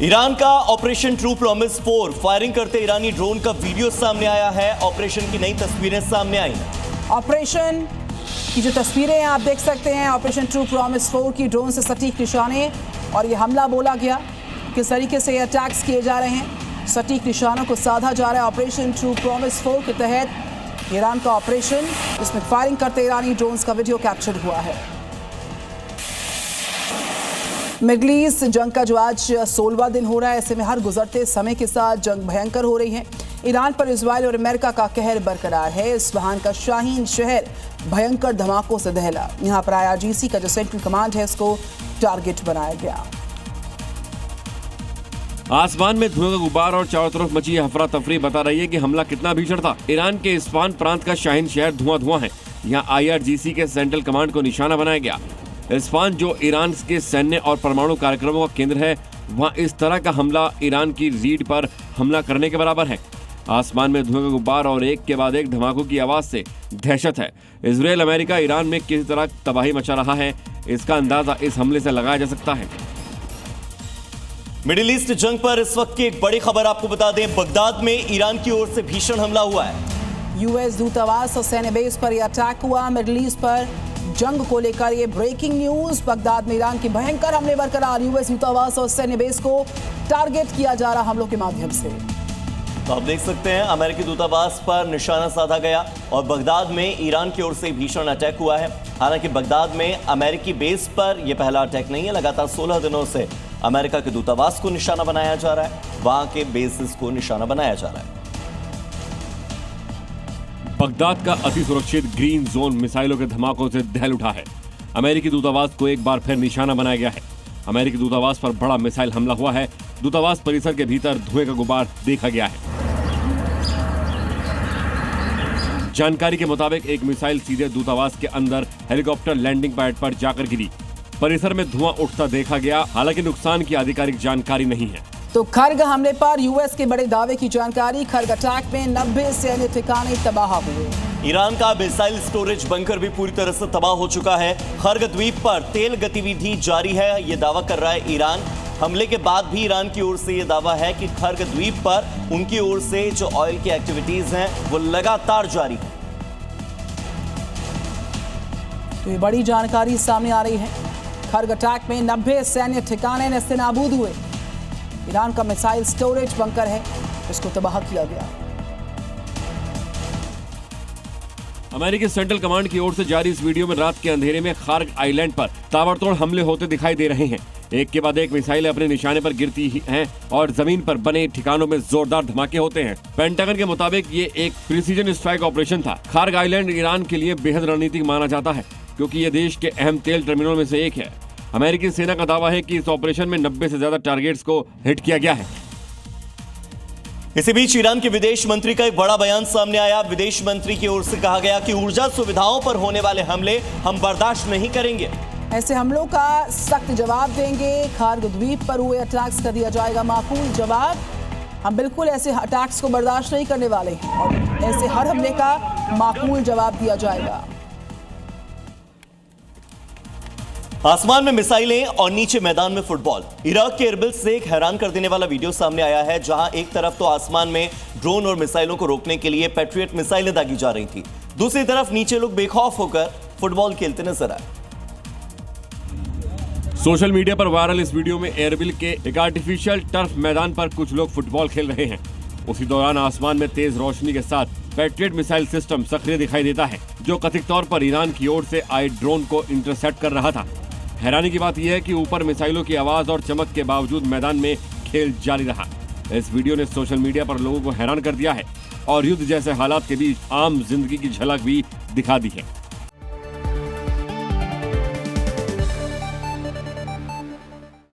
Iran का operation true promise 4 firing करते ईरानी drone का वीडियो सामने आया है। ऑपरेशन की नई तस्वीरें सामने आई हैं। ऑपरेशन की जो तस्वीरें आप देख सकते हैं, ऑपरेशन ट्रू प्रॉमिस 4 की ड्रोन से सटीक निशाने और ये हमला बोला गया। किस तरीके से ये अटैक्स किए जा रहे हैं, सटीक निशानों को साधा जा रहा है। ऑपरेशन ट्रू प्रॉमिस 4 के तहत ईरान का ऑपरेशन, इसमें फायरिंग करते ईरानी ड्रोन्स का वीडियो कैप्चर हुआ है। मिडल ईस्ट जंग का जो आज 16वां दिन हो रहा है, ऐसे में हर गुजरते समय के साथ जंग भयंकर हो रही है। ईरान पर इजराइल और अमेरिका का कहर बरकरार है। इस्फहान का शाहीन शहर भयंकर धमाकों से दहला। यहाँ पर IRGC का जो सेंट्रल कमांड है, इसको टारगेट बनाया गया। आसमान में धुएं का गुब्बार और चारों तरफ मची अफरा तफरी बता रही है कि हमला कितना भीषण था। ईरान के इस्फहान प्रांत का शाहीन शहर धुआं है। यहाँ IRGC के सेंट्रल कमांड को निशाना बनाया गया। इस्फहान जो ईरान के सैन्य और परमाणु कार्यक्रमों का केंद्र है, वहाँ इस तरह का हमला ईरान की रीढ़ पर हमला करने के बराबर है। आसमान में धुएं का गुब्बार और एक के बाद एक धमाकों की आवाज से दहशत है। इजराइल अमेरिका ईरान में किस तरह तबाही मचा रहा है, इसका अंदाजा इस हमले से लगाया जा सकता है। मिडिल ईस्ट जंग पर इस वक्त की एक बड़ी खबर आपको बता दें, बगदाद में ईरान की ओर से भीषण हमला हुआ है। US दूतावास और सैन्य बेस पर यह अटैक हुआ। मिडिल ईस्ट पर जंग को लेकर ये ब्रेकिंग न्यूज। बगदाद में ईरान के भयंकर हमले बरकरार। US दूतावास और सैन्य बेस को टारगेट किया जा रहा हमलों के माध्यम से। तो आप देख सकते हैं, अमेरिकी दूतावास पर निशाना साधा गया और बगदाद में ईरान की ओर से भीषण अटैक हुआ है। हालांकि बगदाद में अमेरिकी बेस पर यह पहला अटैक नहीं है। लगातार 16 दिनों से अमेरिका के दूतावास को निशाना बनाया जा रहा है, वहां के बेसिस को निशाना बनाया जा रहा है। बगदाद का अति सुरक्षित ग्रीन जोन मिसाइलों के धमाकों से दहल उठा है। अमेरिकी दूतावास को एक बार फिर निशाना बनाया गया है। अमेरिकी दूतावास पर बड़ा मिसाइल हमला हुआ है। दूतावास परिसर के भीतर धुएं का गुब्बार देखा गया है। जानकारी के मुताबिक एक मिसाइल सीधे दूतावास के अंदर हेलीकॉप्टर लैंडिंग पैड पर जाकर गिरी। परिसर में धुआं उठता देखा गया। हालांकि नुकसान की आधिकारिक जानकारी नहीं है। तो खर्ग हमले पर US के बड़े दावे की जानकारी। खर्ग अटैक में 90 सैन्य ठिकाने तबाह हुए। ईरान का मिसाइल स्टोरेज बंकर भी पूरी तरह से तबाह हो चुका है। खर्ग द्वीप पर तेल गतिविधि जारी है, ये दावा कर रहा है ईरान। हमले के बाद भी ईरान की ओर से यह दावा है कि खर्ग द्वीप पर उनकी ओर से जो ऑयल की एक्टिविटीज हैं वो लगातार जारी है। तो ये बड़ी जानकारी सामने आ रही है। खर्ग अटैक में 90 सैन्य ठिकाने नेस्तनाबूद हुए। ईरान का मिसाइल स्टोरेज बंकर है, इसको तबाह किया गया। अमेरिकी सेंट्रल कमांड की ओर से जारी इस वीडियो में रात के अंधेरे में खार्ग आइलैंड पर ताबड़तोड़ हमले होते दिखाई दे रहे हैं। एक के बाद एक मिसाइलें अपने निशाने पर गिरती हैं और जमीन पर बने ठिकानों में जोरदार धमाके होते हैं। पेंटागन के मुताबिक ये एक प्रिसीजन स्ट्राइक ऑपरेशन था। खार्ग आइलैंड ईरान के लिए बेहद रणनीतिक माना जाता है, क्योंकि ये देश के अहम तेल टर्मिनल में से एक है। अमेरिकी सेना का दावा है कि इस ऑपरेशन में 90 से ज्यादा टारगेट्स को हिट किया गया है। इसी बीच ईरान के विदेश मंत्री का एक बड़ा बयान सामने आया। विदेश मंत्री की ओर से कहा गया कि ऊर्जा सुविधाओं पर होने वाले हमले हम बर्दाश्त नहीं करेंगे। ऐसे हमलों का सख्त जवाब देंगे। खार्ग द्वीप पर हुए अटैक्स का दिया जाएगा माकूल जवाब। हम बिल्कुल ऐसे अटैक्स को बर्दाश्त नहीं करने वाले हैं और ऐसे हर हमले का माकूल जवाब दिया जाएगा। आसमान में मिसाइलें और नीचे मैदान में फुटबॉल। इराक के एरबिल से एक हैरान कर देने वाला वीडियो सामने आया है, जहां एक तरफ तो आसमान में ड्रोन और मिसाइलों को रोकने के लिए पैट्रियट मिसाइलें दागी जा रही थी, दूसरी तरफ नीचे लोग बेखौफ होकर फुटबॉल खेलते नजर आए। सोशल मीडिया पर वायरल इस वीडियो में एरबिल के एक आर्टिफिशियल टर्फ मैदान पर कुछ लोग फुटबॉल खेल रहे हैं। उसी दौरान आसमान में तेज रोशनी के साथ पैट्रियट मिसाइल सिस्टम सक्रिय दिखाई देता है, जो कथित तौर पर ईरान की ओर से आए ड्रोन को इंटरसेप्ट कर रहा था। हैरानी की बात यह है कि ऊपर मिसाइलों की आवाज और चमक के बावजूद मैदान में खेल जारी रहा। इस वीडियो ने सोशल मीडिया पर लोगों को हैरान कर दिया है और युद्ध जैसे हालात के बीच आम जिंदगी की झलक भी दिखा दी है।